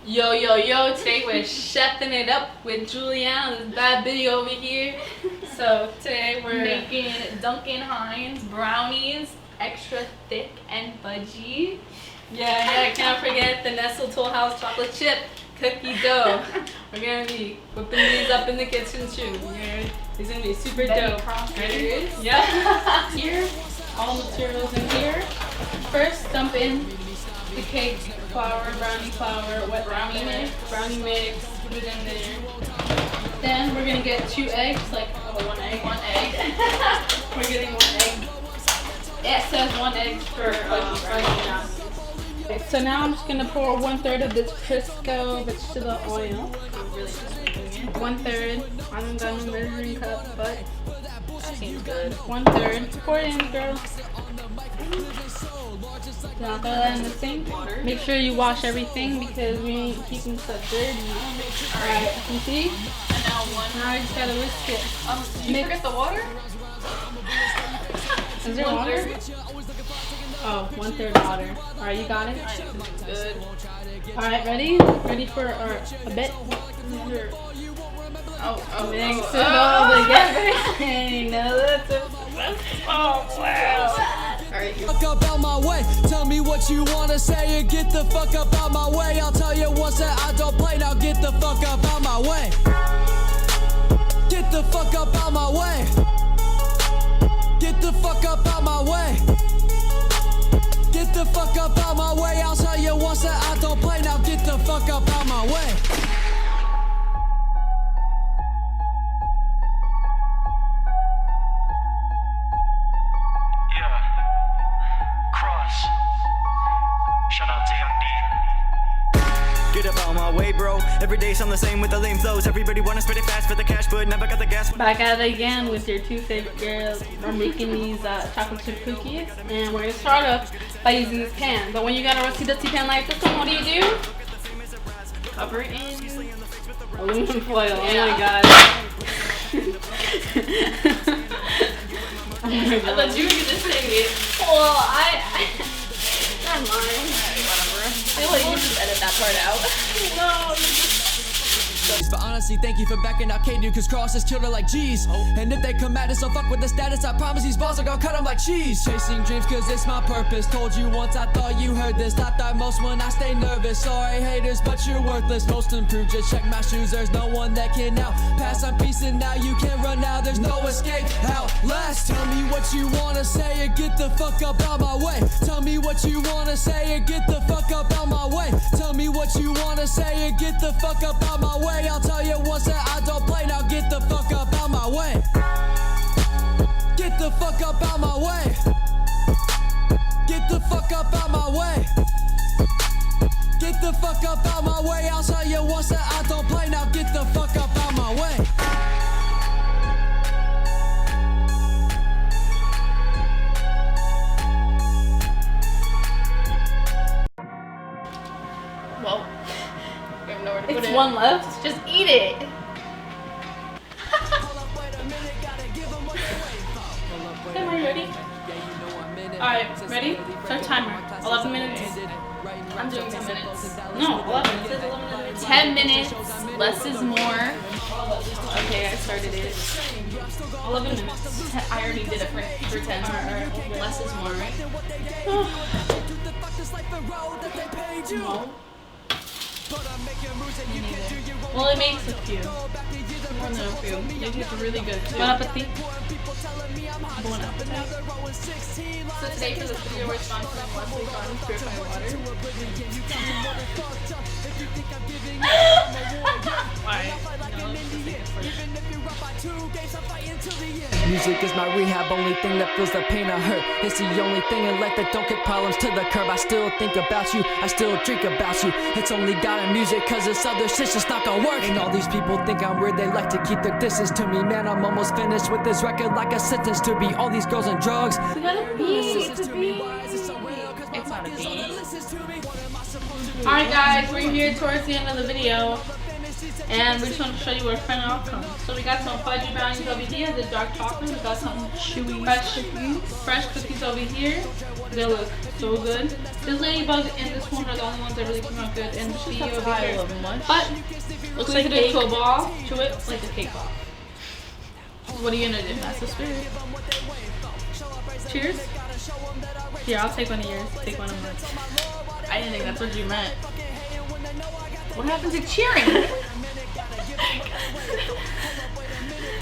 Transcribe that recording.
Yo, yo, yo, today we're chefing it up with Julianna, this bad bitty over here. So today we're making Duncan Hines brownies, extra thick and fudgy. Yeah, can't forget the Nestle Toll House chocolate chip cookie dough. We're gonna be whipping these up in the kitchen too. It's gonna be super dope. Ready? Yeah. Here, all materials in here. First, dump in the cake flour, brownie flour, wet brownie mix, put it in there. Then we're gonna get 2 eggs, like one egg. We're getting 1 egg. It says 1 egg for fudgy now. Okay, so now I'm just gonna pour 1/3 of this Crisco vegetable oil. I'm really just making it. 1/3. I haven't done a measuring cup, but that seems good. 1/3. Pour it in, girl. Now throw that in the sink. Make sure you wash everything because we ain't keeping stuff dirty. Alright, you see? And now you just gotta whisk it. Did you forget the water? Is there water? Oh, 1/3 water. Alright, you got it? Good. Alright, ready? Ready for a bit? Mix it all together. Now that's it. Oh, wow. Alright, fuck up out my way. Tell me what you wanna say and get the fuck up out my way. I'll tell you once that I don't play. Now get the fuck up out my way. Get the fuck up out my way. Get the fuck up out my way. Get the fuck up out my way. I'll tell you once that I don't play. Now get the fuck up out my way. Get up out my way, bro. Every day sound the same with the lame flows. Everybody wanna spit it fast for the cash, but never got the gas. Back at it again with your 2 favorite girls. We're making these chocolate chip cookies, and we're gonna start off by using this pan. But when you got a rusty dusty pan like this one, what do? Cover it in aluminum foil. Yeah. Oh my god. Oh my god. I thought you were gonna say it. Well, never mind. Whatever. I feel like you just edit that part out. No, but honestly, thank you for backing out K-Dude, cause Cross is killer like G's. And if they come at us, I'll fuck with the status. I promise these balls are gonna cut them like cheese. Chasing dreams cause it's my purpose. Told you once, I thought you heard this. Not that most when I stay nervous. Sorry haters, but you're worthless. Most improved, just check my shoes. There's no one that can now pass. I'm piecing now, you can't run now. There's no escape. Outlast. Tell me what you wanna say and get the fuck up out my way. Tell me what you wanna say and get the fuck up out my way. Tell me what you wanna say and get the fuck up out my way. I'll tell you once that I don't play. Now get the fuck up out my way. Get the fuck up out my way. Get the fuck up out my way. Get the fuck up out my way. I'll tell you once that I don't play. Now get the fuck up out my way. well, it's one left. Just eat it. Okay, are you ready? Alright, ready? Start timer. 11 minutes. I'm doing 10 minutes. No, 11. It says 11 minutes. 10 minutes. Less is more. Okay, I started it. 11 minutes. I already did it for 10. Less is more, right? No. Well, it makes a few. More than a few. It tastes really good too. Bon appetit. Bon appetit. So today for this video we're sponsoring Leslie Garden Purified Water. Why? Music is my rehab, only thing that feels the pain I hurt. It's the only thing in life that don't get problems to the curb. I still think about you, I still drink about you. It's only God and music, cause this other shit's just not gonna work. And all these people think I'm weird, they like to keep their distance to me. Man, I'm almost finished with this record like a sentence to be. All these girls and drugs. We got a beat, it's a beat. It's not a beat. Alright guys, we're here towards the end of the video. And we just want to show you where final outcome. So we got some fudgy brownies over here, the dark chocolate. We got some chewy fresh cookies over here. They look so good. This ladybug and this one are the only ones that really came out good. And the tea over here. But looks like it into a ball. Chew it like a cake ball. What are you gonna do? That's the spirit. Cheers. Here, I'll take one of yours. Take one of mine. I didn't think that's what you meant. What happened to cheering?